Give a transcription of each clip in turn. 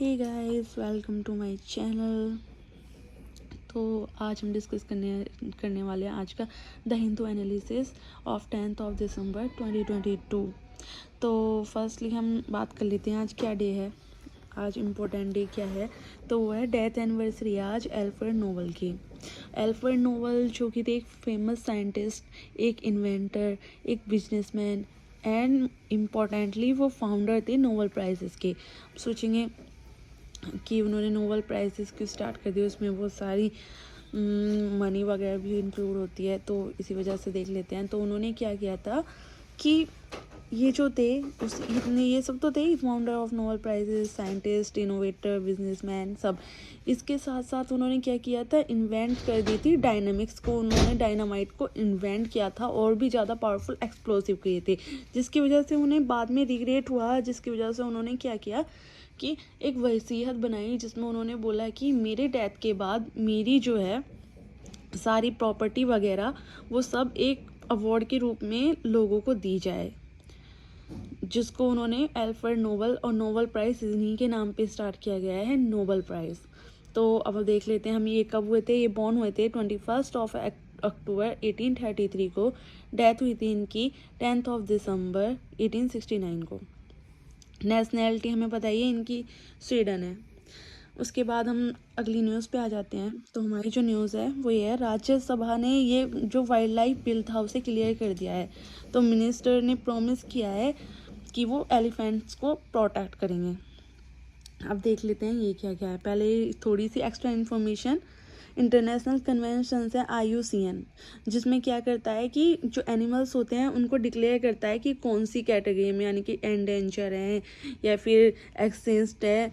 Hey guys, welcome to my channel. तो आज हम डिस्कस करने वाले हैं आज का the Hindu analysis of 10th December 2022। तो फर्स्टली हम बात कर लेते हैं आज क्या डे है। आज इम्पोर्टेंट डे क्या है, तो वो है डेथ एनिवर्सरी आज एल्फ्रेड नोबल की। एल्फ्रेड नोबल जो कि थे एक फेमस साइंटिस्ट, एक इन्वेंटर, एक बिजनेसमैन एंड इम्पॉर्टेंटली वो फाउंडर थे नोबल प्राइजेस के। सोचेंगे कि उन्होंने नोबल प्राइजेस क्यों स्टार्ट कर दिया, उसमें बहुत सारी मनी वगैरह भी इंक्लूड होती है, तो इसी वजह से देख लेते हैं। तो उन्होंने क्या किया था कि ये जो थे ये सब तो थे founder of Nobel prizes, scientist, innovator, businessman सब। इसके साथ साथ उन्होंने क्या किया था, इन्वेंट कर दी थी डायनामिक्स को। उन्होंने डायनामाइट को इन्वेंट किया था और भी ज़्यादा पावरफुल एक्सप्लोसिव किए थे, जिसकी वजह से उन्हें बाद में रिग्रेट हुआ, जिसकी वजह से उन्होंने क्या किया कि एक वसीयत बनाई जिसमें उन्होंने बोला कि मेरे डेथ के बाद मेरी जो है सारी प्रॉपर्टी वगैरह वो सब एक अवार्ड के रूप में लोगों को दी जाए, जिसको उन्होंने एल्फ्रेड नोबल और नोबल प्राइज़ इन्हीं के नाम पे स्टार्ट किया गया है, नोबल प्राइज़। तो अब देख लेते हैं हम ये कब हुए थे। ये बॉर्न हुए थे 21 अक्टूबर 1833 को। डेथ हुई थी इनकी 10 दिसंबर 1869 को। नेशनैलिटी हमें बताइए इनकी स्वीडन है। उसके बाद हम अगली न्यूज़ पे आ जाते हैं। तो हमारी जो न्यूज़ है वो ये है, राज्यसभा ने ये जो वाइल्ड लाइफ बिल था उसे क्लियर कर दिया है। तो मिनिस्टर ने प्रॉमिस किया है कि वो एलिफेंट्स को प्रोटेक्ट करेंगे। अब देख लेते हैं ये क्या क्या है। पहले थोड़ी सी एक्स्ट्रा इन्फॉर्मेशन। इंटरनेशनल कन्वेंशन है IUCN, जिसमें क्या करता है कि जो एनिमल्स होते हैं उनको डिक्लेयर करता है कि कौन सी कैटेगरी में, यानी कि एंडेंजर हैं या फिर एक्सटिंक्ट है,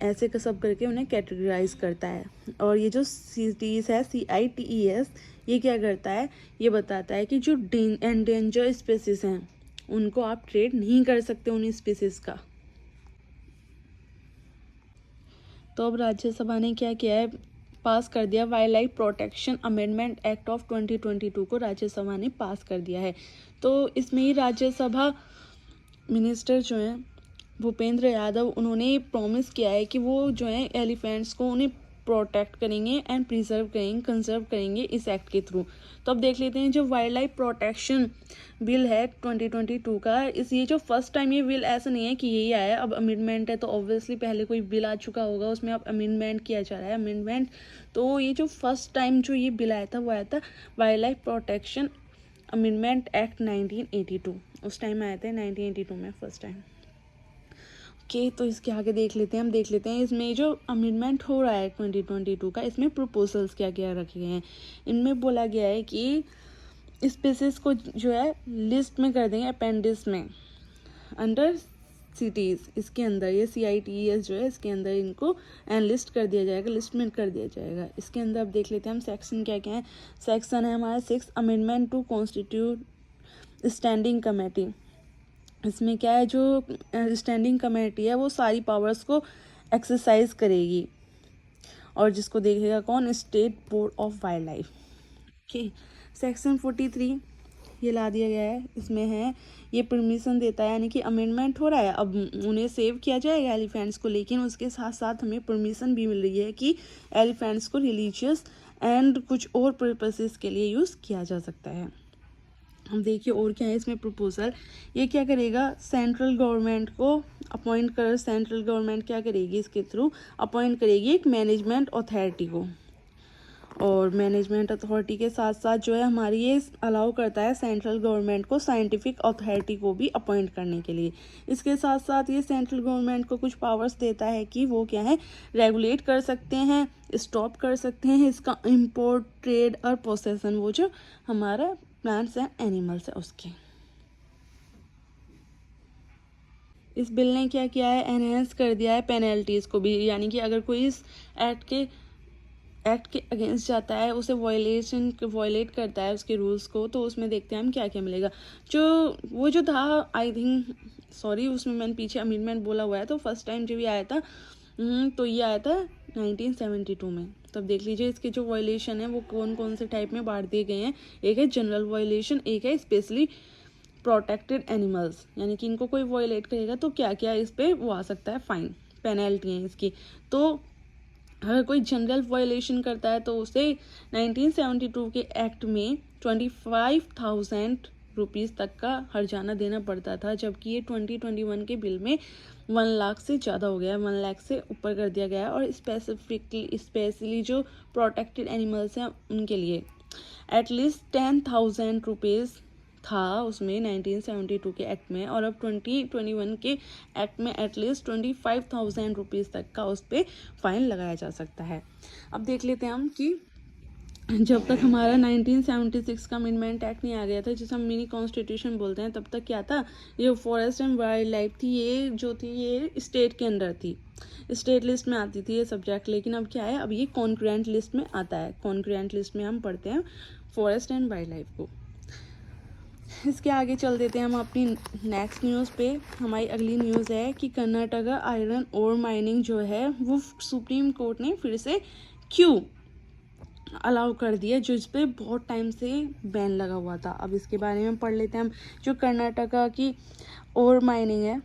ऐसे का सब करके उन्हें कैटेगराइज करता है। और ये जो CITES है, CITES, ये क्या करता है, ये बताता है कि जो एंडेंजर स्पीसीज हैं उनको आप ट्रेड नहीं कर सकते उन स्पीसीज का। तो अब राज्यसभा ने क्या किया है, पास कर दिया wild life protection amendment act of 2022 को राज्यसभा ने पास कर दिया है। तो इसमें ही राज्यसभा मिनिस्टर जो हैं भूपेंद्र यादव, उन्होंने प्रॉमिस किया है कि वो जो है एलिफेंट्स को उन्हें प्रोटेक्ट करेंगे एंड प्रिजर्व करेंगे, कंजर्व करेंगे इस एक्ट के थ्रू। तो अब देख लेते हैं जो वाइल्ड लाइफ प्रोटेक्शन बिल है 2022 का। ये जो फर्स्ट टाइम ये बिल ऐसा नहीं है कि यही आया है, अब अमेंडमेंट है, तो ऑब्वियसली पहले कोई बिल आ चुका होगा, उसमें अब अमेंडमेंट किया जा रहा है, अमेंडमेंट। तो ये जो फर्स्ट टाइम जो ये बिल आया था वो आया था wild life protection amendment act 1982। उस टाइम आया था 1982 में फर्स्ट टाइम। ओके, तो इसके आगे देख लेते हैं। हम देख लेते हैं इसमें जो अमेंडमेंट हो रहा है 2022 का, इसमें प्रपोजल्स क्या क्या रखे गए हैं। इनमें बोला गया है कि स्पीसीज को जो है लिस्ट में कर देंगे, अपेंडिक्स में, अंडर सिटीज़, इसके अंदर ये CITES जो है इसके अंदर इनको लिस्ट कर दिया जाएगा, लिस्ट में कर दिया जाएगा। इसके अंदर अब देख लेते हैं हम सेक्शन क्या क्या है। सेक्शन है हमारा 6, amendment to constitute standing committee. इसमें क्या है, जो स्टैंडिंग कमेटी है वो सारी पावर्स को एक्सरसाइज करेगी और जिसको देखेगा कौन, state board of wild life. Okay, section 43 ये ला दिया गया है। इसमें है ये परमिशन देता है, यानी कि अमेंडमेंट हो रहा है, अब उन्हें सेव किया जाएगा एलिफेंट्स को, लेकिन उसके साथ साथ हमें परमिशन भी मिल रही है कि एलिफेंट्स को रिलीजियस एंड कुछ और पर्पसेस के लिए यूज़ किया जा सकता है। हम देखिए और क्या है इसमें प्रपोजल। ये क्या करेगा, सेंट्रल गवर्नमेंट को अपॉइंट कर, सेंट्रल गवर्नमेंट क्या करेगी, इसके थ्रू अपॉइंट करेगी एक मैनेजमेंट अथॉरिटी को। और मैनेजमेंट अथॉरिटी के साथ साथ जो है हमारी ये अलाउ करता है सेंट्रल गवर्नमेंट को साइंटिफिक अथॉरिटी को भी अपॉइंट करने के लिए। इसके साथ साथ ये सेंट्रल गवर्नमेंट को कुछ पावर्स देता है कि वो क्या है, रेगुलेट कर सकते हैं, स्टॉप कर सकते हैं इसका इम्पोर्ट, ट्रेड और पोसेसन, वो जो हमारा प्लांट्स एंड एनिमल्स है उसके। इस बिल ने क्या किया है, एनहेंस कर दिया है पेनल्टीज़ को भी, यानी कि अगर कोई इस एक्ट के अगेंस्ट जाता है, उसे वायलेट करता है उसके रूल्स को, तो उसमें देखते हैं हम क्या क्या मिलेगा। जो था आई थिंक, सॉरी उसमें मैंने पीछे अमेंडमेंट बोला हुआ है, तो फर्स्ट टाइम जब ये आया था तो ये आया था 1972 में। तब देख लीजिए इसके जो वायलेशन है वो कौन कौन से टाइप में बांट दिए गए हैं। एक है जनरल वायलेशन, एक है स्पेशली प्रोटेक्टेड एनिमल्स, यानी कि इनको कोई वायलेट करेगा तो क्या क्या इस पर वो आ सकता है, फाइन, पेनल्टी हैं इसकी। तो अगर कोई जनरल वायलेशन करता है तो उसे 1972 के एक्ट में 25,000 रुपीज़ तक का हर्जाना देना पड़ता था, जबकि ये 2021 के बिल में 1 लाख से ज़्यादा हो गया, 1 लाख से ऊपर कर दिया गया है। और स्पेशली जो प्रोटेक्टेड एनिमल्स हैं उनके लिए एटलीस्ट 10,000 रुपीज़ था उसमें 1972 के एक्ट में, और अब 2021 के एक्ट में एटलीस्ट 25,000 रुपीज़ तक का उस पर फाइन लगाया जा सकता है। अब देख लेते हैं हम कि जब तक हमारा 1976 का अमेंडमेंट एक्ट नहीं आ गया था, जिसे हम मिनी कॉन्स्टिट्यूशन बोलते हैं, तब तक क्या था, ये फॉरेस्ट एंड वाइल्ड लाइफ थी, ये जो थी ये स्टेट के अंडर थी, स्टेट लिस्ट में आती थी ये सब्जेक्ट। लेकिन अब क्या है, अब ये कॉन्करेंट लिस्ट में आता है। कॉन्करेंट लिस्ट में हम पढ़ते हैं फॉरेस्ट एंड वाइल्ड लाइफ को। इसके आगे चल देते हैं हम अपनी नेक्स्ट न्यूज़ पे। हमारी अगली न्यूज़ है कि कर्नाटका आयरन ओर माइनिंग जो है वो सुप्रीम कोर्ट ने फिर से क्यों अलाउ कर दिया, जो इस पर बहुत टाइम से बैन लगा हुआ था। अब इसके बारे में पढ़ लेते हैं हम। जो कर्नाटका की ओर माइनिंग है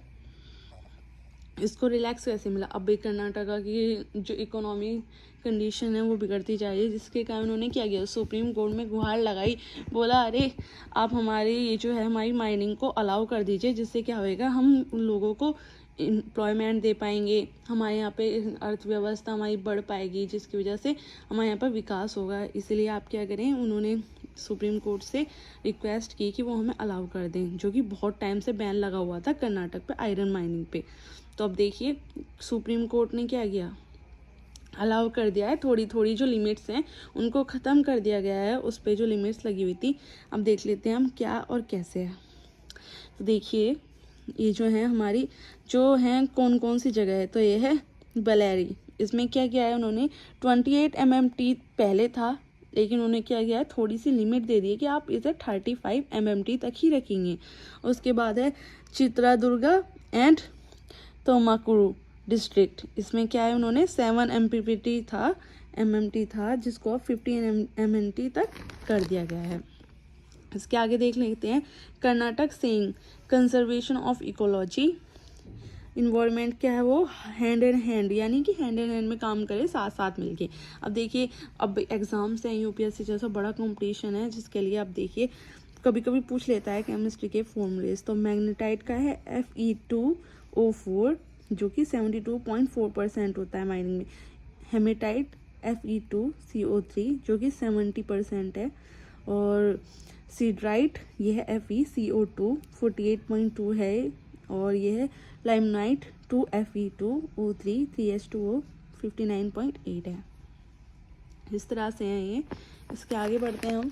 इसको रिलैक्स कैसे मिला। अब भी कर्नाटका की जो इकोनॉमी कंडीशन है वो बिगड़ती जा रही है, जिसके कारण उन्होंने क्या किया, सुप्रीम कोर्ट में गुहार लगाई, बोला अरे आप हमारी ये जो है हमारी माइनिंग को अलाउ कर दीजिए, जिससे क्या होएगा हम उन लोगों को एम्प्लॉयमेंट दे पाएंगे, हमारे यहाँ पे अर्थव्यवस्था हमारी बढ़ पाएगी, जिसकी वजह से हमारे यहाँ पर विकास होगा। इसलिए आप क्या करें, उन्होंने सुप्रीम कोर्ट से रिक्वेस्ट की कि वो हमें अलाउ कर दें, जो कि बहुत टाइम से बैन लगा हुआ था कर्नाटक पे आयरन माइनिंग पे। तो अब देखिए सुप्रीम कोर्ट ने क्या किया, अलाउ कर दिया है। थोड़ी थोड़ी जो लिमिट्स हैं उनको ख़त्म कर दिया गया है, उस पर जो लिमिट्स लगी हुई थी। अब देख लेते हैं हम क्या और कैसे है। तो देखिए ये जो है हमारी जो है कौन कौन सी जगह है, तो ये है बलैरी। इसमें क्या किया है उन्होंने, 28 MMT पहले था, लेकिन उन्होंने क्या किया है, थोड़ी सी लिमिट दे दी है कि आप इसे 35 MMT तक ही रखेंगे। उसके बाद है चित्रादुर्गा एंड तोमाकुरू डिस्ट्रिक्ट। इसमें क्या है, उन्होंने 7 MMT था जिसको 15 MMT तक कर दिया गया है। इसके आगे देख लेते हैं Karnataka saying conservation of ecology environment क्या है, वो हैंड इन हैंड, यानी कि हैंड इन हैंड में काम करे, साथ साथ मिलके। अब देखिए अब एग्जाम्स हैं, UPSC जैसा बड़ा कंपटीशन है, जिसके लिए अब देखिए कभी कभी पूछ लेता है केमिस्ट्री के फॉर्मूलेस। तो मैग्नेटाइट का है Fe2O4 जो कि 72.4% होता है माइनिंग में। हेमेटाइट Fe2CO3 जो कि 70% है, और सीड्राइट ये है FeCO2 48.2 है, और ये है लाइमनाइट 2Fe2O3 3H2O 59.8 है। इस तरह से हैं ये। इसके आगे बढ़ते हैं हम।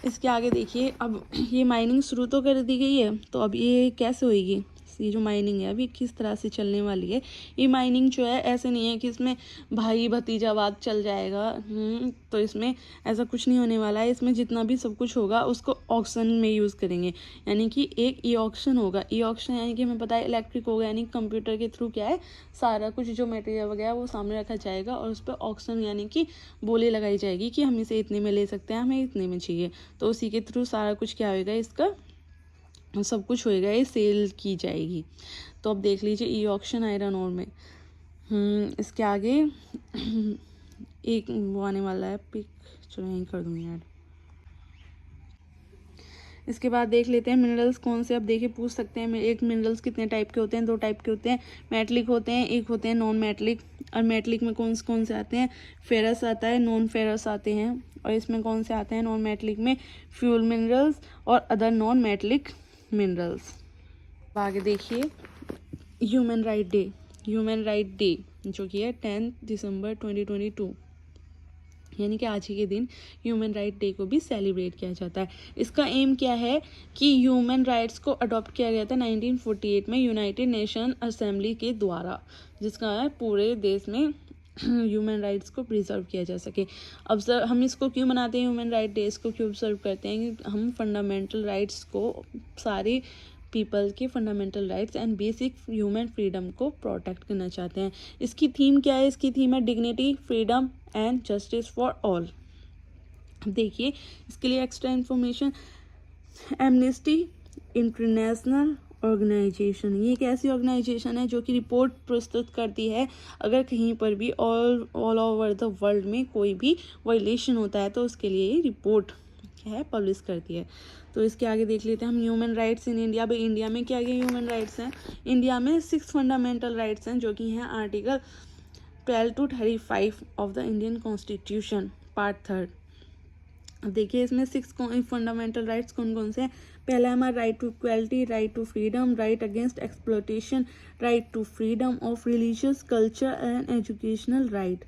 इसके आगे देखिए अब ये माइनिंग शुरू तो कर दी गई है, तो अब ये कैसे होएगी, ये जो माइनिंग है अभी किस तरह से चलने वाली है। ये माइनिंग जो है ऐसे नहीं है कि इसमें भाई भतीजावाद चल जाएगा, तो इसमें ऐसा कुछ नहीं होने वाला है। इसमें जितना भी सब कुछ होगा उसको ऑक्शन में यूज़ करेंगे, यानी कि एक ई ऑक्शन होगा। ई ऑक्शन यानी कि हमें पता है इलेक्ट्रिक होगा, यानी कंप्यूटर के थ्रू क्या है सारा कुछ जो मटेरियल वगैरह वो सामने रखा जाएगा, और उस पर ऑक्शन यानी कि बोली लगाई जाएगी कि हम इसे इतने में ले सकते हैं, हमें इतने में चाहिए। तो उसी के थ्रू सारा कुछ क्या होएगा, इसका सब कुछ होएगा, ये सेल की जाएगी। तो अब देख लीजिए ई ऑक्शन आयरन ओर में। इसके आगे एक वो आने वाला है पिक, चलो यहीं कर दूँगी ऐड। इसके बाद देख लेते हैं मिनरल्स कौन से। अब देखिए पूछ सकते हैं एक मिनरल्स कितने टाइप के होते हैं, 2 टाइप के होते हैं, मेटलिक होते हैं, एक होते हैं नॉन मेटलिक। और मेटलिक में कौन से आते हैं, फेरस आता है, नॉन फेरस आते हैं। और इसमें कौन से आते हैं नॉन मेटलिक में, फ्यूल मिनरल्स और अदर नॉन मेटलिक मिनरल्स। आगे देखिए ह्यूमन राइट डे जो कि है 10 दिसंबर 2022, यानी कि आज ही के दिन ह्यूमन राइट डे को भी सेलिब्रेट किया जाता है। इसका एम क्या है कि ह्यूमन राइट्स को अडॉप्ट किया गया था 1948 में यूनाइटेड नेशन असेंबली के द्वारा, जिसका है पूरे देश में ह्यूमन राइट्स को प्रिजर्व किया जा सके। अब सर हम इसको क्यों मनाते हैं, ह्यूमन राइट डे को क्यों ऑब्जर्व करते हैं, कि हम फंडामेंटल राइट्स को, सारे पीपल के fundamental rights and basic human freedom को प्रोटेक्ट करना चाहते हैं। इसकी थीम क्या है, इसकी थीम है dignity, freedom and justice for all. देखिए इसके लिए extra information, Amnesty International organisation, ये एक ऐसी ऑर्गेनाइजेशन है जो कि रिपोर्ट प्रस्तुत करती है अगर कहीं पर भी ऑल ओवर द वर्ल्ड में कोई भी वायलेशन होता है तो उसके लिए ये रिपोर्ट क्या है पब्लिश करती है। तो इसके आगे देख लेते हैं हम ह्यूमन राइट्स इन इंडिया। भाई इंडिया में क्या क्या ह्यूमन राइट्स हैं? इंडिया में 6 फंडामेंटल राइट्स हैं जो कि हैं article 12 to 35 of the Indian constitution part 3। अब देखिए इसमें 6 फंडामेंटल राइट्स कौन कौन से हैं। पहला है हमारा right to equality, right to freedom, right against exploitation, right to freedom of religious culture and educational right,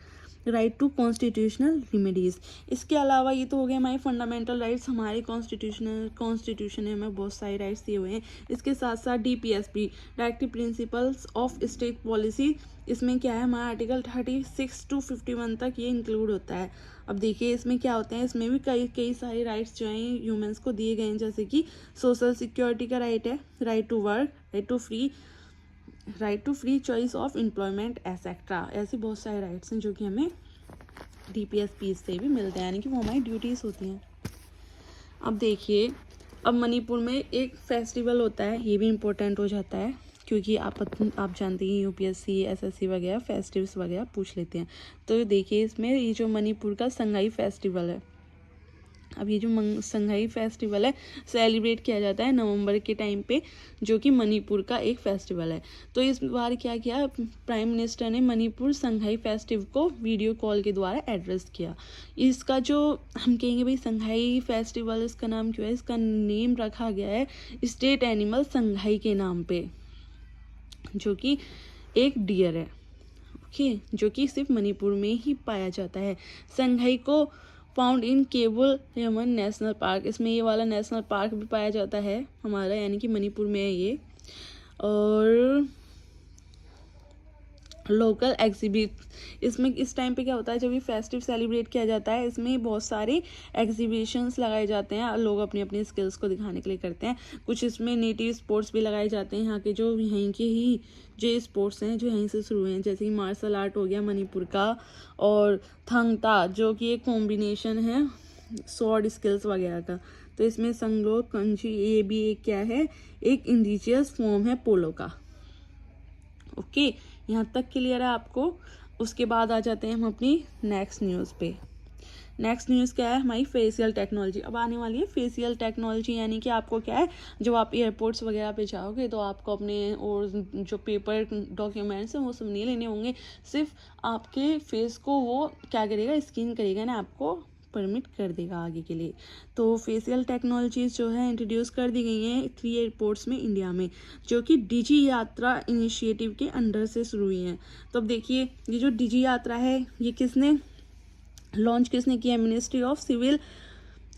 right to constitutional remedies. इसके अलावा ये तो हो गए हमारे फंडामेंटल राइट्स, हमारे कॉन्स्टिट्यूशन में हमें बहुत सारे राइट्स दिए हुए हैं। इसके साथ साथ DPSP directive principles of state policy, इसमें क्या है हमारा आर्टिकल 36 to 51 तक ये इंक्लूड होता है। अब देखिए इसमें क्या होता है, इसमें भी कई सारे राइट्स जो हैं ह्यूमंस को दिए गए हैं, जैसे कि सोशल सिक्योरिटी का राइट है, right to work, right to free choice of employment etcetera. ऐसे बहुत सारे राइट्स हैं जो कि हमें DPSP से भी मिलते हैं, यानी कि वो हमारी ड्यूटीज़ होती हैं। अब देखिए अब मणिपुर में एक फेस्टिवल होता है, ये भी इम्पोर्टेंट हो जाता है क्योंकि आप जानते हैं UPSC SSC वगैरह फेस्टिवल्स वगैरह पूछ लेते हैं। तो देखिए इसमें ये जो मणिपुर का संगाई फेस्टिवल है, अब ये जो संगाई फेस्टिवल है सेलिब्रेट किया जाता है नवंबर के टाइम पे, जो कि मणिपुर का एक फेस्टिवल है। तो इस बार क्या किया, प्राइम मिनिस्टर ने मणिपुर संगाई फेस्टिवल को वीडियो कॉल के द्वारा एड्रेस किया। इसका जो हम कहेंगे भाई संगाई फेस्टिवल, इसका नाम क्यों है, इसका नेम रखा गया है स्टेट एनिमल संगाई के नाम पे, जो कि एक डियर है, ओके, जो कि सिर्फ मणिपुर में ही पाया जाता है। संगाई को फाउंड इन केवल यमन नेशनल पार्क, इसमें ये वाला नेशनल पार्क भी पाया जाता है हमारा, यानी कि मणिपुर में है ये। और लोकल एग्जिबिट, इसमें इस टाइम पे क्या होता है, जब ये फेस्टिव सेलिब्रेट किया जाता है इसमें बहुत सारे एग्जीबिशंस लगाए जाते हैं, लोग अपनी अपनी स्किल्स को दिखाने के लिए करते हैं। कुछ इसमें नेटिव स्पोर्ट्स भी लगाए जाते हैं, यहाँ के जो यहीं के ही जो स्पोर्ट्स हैं जो यहीं से शुरू हैं, जैसे कि मार्शल आर्ट हो गया मणिपुर का, और थंगता जो कि एक कॉम्बिनेशन है स्वॉर्ड स्किल्स वगैरह का। तो इसमें संगलो कंची, ये भी एक क्या है, एक इंडिजियस फॉर्म है पोलो का। ओके, यहाँ तक क्लियर है आपको। उसके बाद आ जाते हैं हम अपनी नेक्स्ट न्यूज़ पे। नेक्स्ट न्यूज़ क्या है हमारी, फेशियल टेक्नोलॉजी अब आने वाली है। फेशियल टेक्नोलॉजी यानी कि आपको क्या है, जब आप एयरपोर्ट्स वगैरह पे जाओगे तो आपको अपने और जो पेपर डॉक्यूमेंट्स हैं वो सब नहीं लेने होंगे, सिर्फ आपके फेस को वो क्या करेगा, स्कैन करेगा ना, आपको परमिट कर देगा आगे के लिए। तो फेशियल टेक्नोलॉजीज जो है इंट्रोड्यूस कर दी गई हैं 3 एयरपोर्ट्स में इंडिया में, जो कि डिजी यात्रा इनिशिएटिव के अंडर से शुरू हुई हैं। तो अब देखिए ये जो डिजी यात्रा है ये किसने किया है, मिनिस्ट्री ऑफ सिविल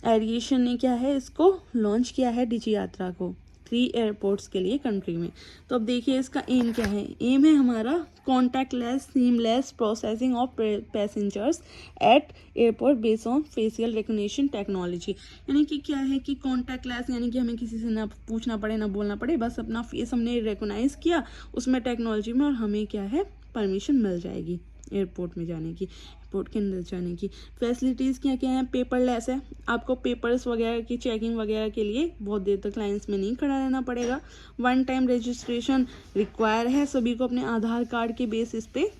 एविएशन ने क्या है इसको लॉन्च किया है डिजी यात्रा को 3 एयरपोर्ट्स के लिए कंट्री में। तो अब देखिए इसका एम क्या है, एम है हमारा contactless seamless processing of passengers eight airport based on facial recognition technology. यानी कि क्या है कि कॉन्टैक्टलेस यानी कि हमें किसी से ना पूछना पड़े ना बोलना पड़े, बस अपना फेस हमने रिकॉग्नाइज किया उसमें टेक्नोलॉजी में, और हमें क्या है परमिशन मिल जाएगी एयरपोर्ट में जाने की, एयरपोर्ट के अंदर जाने की। फैसिलिटीज़ क्या क्या हैं, पेपरलेस है, आपको पेपर्स वगैरह की चेकिंग वगैरह के लिए बहुत देर तक लाइंस में नहीं खड़ा रहना पड़ेगा। 1 टाइम रजिस्ट्रेशन रिक्वायर है, सभी को अपने आधार कार्ड के बेसिस पे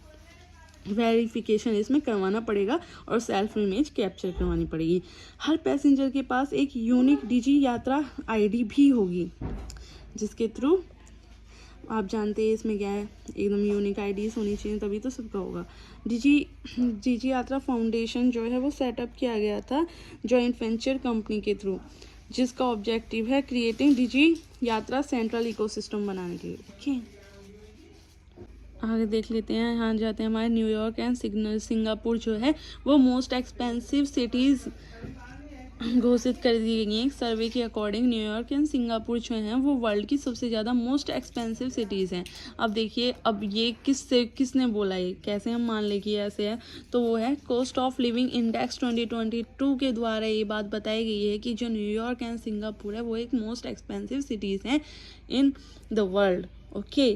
वेरिफिकेशन इसमें करवाना पड़ेगा और सेल्फ इमेज कैप्चर करवानी पड़ेगी। हर पैसेंजर के पास एक यूनिक डिजी यात्रा ID भी होगी, जिसके थ्रू आप जानते हैं इसमें क्या है, एकदम यूनिक IDs होनी चाहिए तभी तो सबका होगा। डिजी यात्रा फाउंडेशन जो है वो सेटअप किया गया था जॉइंट वेंचर कंपनी के थ्रू, जिसका ऑब्जेक्टिव है क्रिएटिंग डिजी यात्रा सेंट्रल इकोसिस्टम बनाने के लिए। ओके, आगे देख लेते हैं, यहाँ जाते हैं हमारे न्यूयॉर्क एंड सिंगापुर जो है वो मोस्ट एक्सपेंसिव सिटीज़ घोषित कर दी गई हैं। एक सर्वे के अकॉर्डिंग न्यूयॉर्क एंड सिंगापुर जो हैं वो वर्ल्ड की सबसे ज़्यादा मोस्ट एक्सपेंसिव सिटीज़ हैं। अब देखिए अब ये किसने बोला, ये कैसे हम मान लें कि ऐसे है, तो वो है कॉस्ट ऑफ लिविंग इंडेक्स 2022 के द्वारा ये बात बताई गई है कि जो न्यूयॉर्क एंड सिंगापुर है वो एक मोस्ट एक्सपेंसिव सिटीज़ हैं इन द वर्ल्ड। ओके,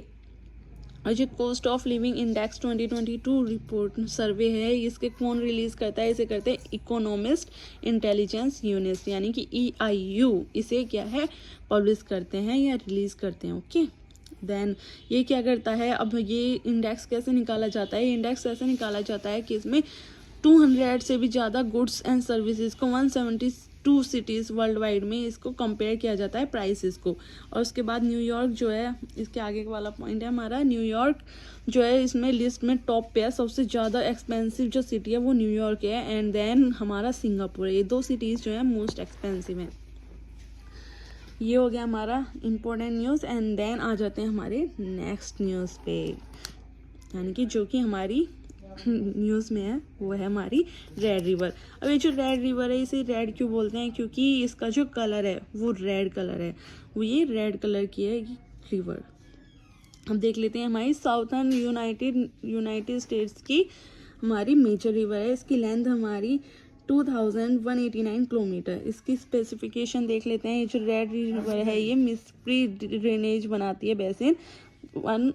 और जो cost of living index 2022 report survey है, इसके कौन रिलीज़ करता है? इसे करते हैं इकोनॉमिस्ट इंटेलिजेंस यूनिट, यानी कि EIU इसे क्या है पब्लिश करते हैं या रिलीज़ करते हैं। ओके, देन ये क्या करता है? अब ये इंडेक्स कैसे निकाला जाता है? इंडेक्स ऐसे निकाला जाता है कि इसमें 200 से भी ज़्यादा गुड्स एंड सर्विसेज को 172 सिटीज़ वर्ल्ड वाइड में इसको कंपेयर किया जाता है प्राइसेस को। और उसके बाद न्यूयॉर्क जो है, इसके आगे वाला पॉइंट है हमारा, न्यूयॉर्क जो है इसमें लिस्ट में टॉप पे है। सबसे ज़्यादा एक्सपेंसिव जो सिटी है वो न्यूयॉर्क है, एंड देन हमारा सिंगापुर है। ये 2 सिटीज़ जो है मोस्ट एक्सपेंसिव हैं। ये हो गया हमारा इम्पोर्टेंट न्यूज़, एंड देन आ जाते हैं हमारे नेक्स्ट न्यूज़ पे, यानी कि जो कि हमारी न्यूज़ में है वो है हमारी रेड रिवर। अब ये जो रेड रिवर है, इसे रेड क्यों बोलते हैं? क्योंकि इसका जो कलर है वो रेड कलर है, वो ये रेड कलर की है रिवर। अब देख लेते हैं हमारी साउथर्न यूनाइटेड स्टेट्स की हमारी मेजर रिवर है। इसकी लेंथ हमारी 2189 किलोमीटर। इसकी स्पेसिफिकेशन देख लेते हैं। ये जो रेड रिवर है ये मिस्प्री ड्रेनेज बनाती है basin, one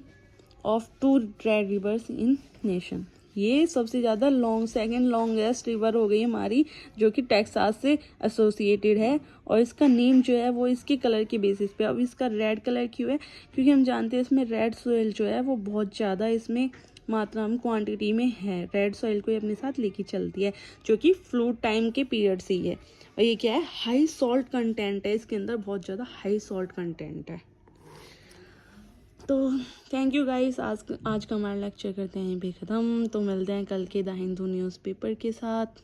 of 2 red reverse in nation. ये सबसे ज़्यादा सेकेंड लॉन्गेस्ट रिवर हो गई हमारी, जो कि टेक्सास से एसोसिएटेड है, और इसका नेम जो है वो इसके कलर के बेसिस पे। अब इसका रेड कलर क्यों है? क्योंकि हम जानते हैं इसमें रेड सोइल जो है वो बहुत ज़्यादा इसमें मात्रा में क्वांटिटी में है। रेड सॉइल को ये अपने साथ लेके चलती है, जो कि फ्लूड टाइम के पीरियड से ही है। और ये क्या है? हाई सॉल्ट कंटेंट है इसके अंदर, बहुत ज़्यादा हाई सॉल्ट कंटेंट है। तो थैंक यू गाइस, आज का हमारा लेक्चर करते हैं यहीं पे ख़त्म। तो मिलते हैं कल के द हिंदू न्यूज़पेपर के साथ।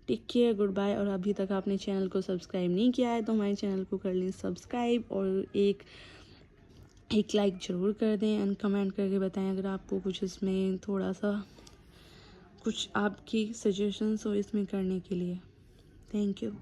Take care, goodbye. और अभी तक आपने चैनल को सब्सक्राइब नहीं किया है तो हमारे चैनल को कर लें सब्सक्राइब, और एक लाइक ज़रूर कर दें, एंड कमेंट करके बताएं अगर आपको कुछ इसमें थोड़ा सा कुछ आपकी सजेशंस हो इसमें करने के लिए। Thank you.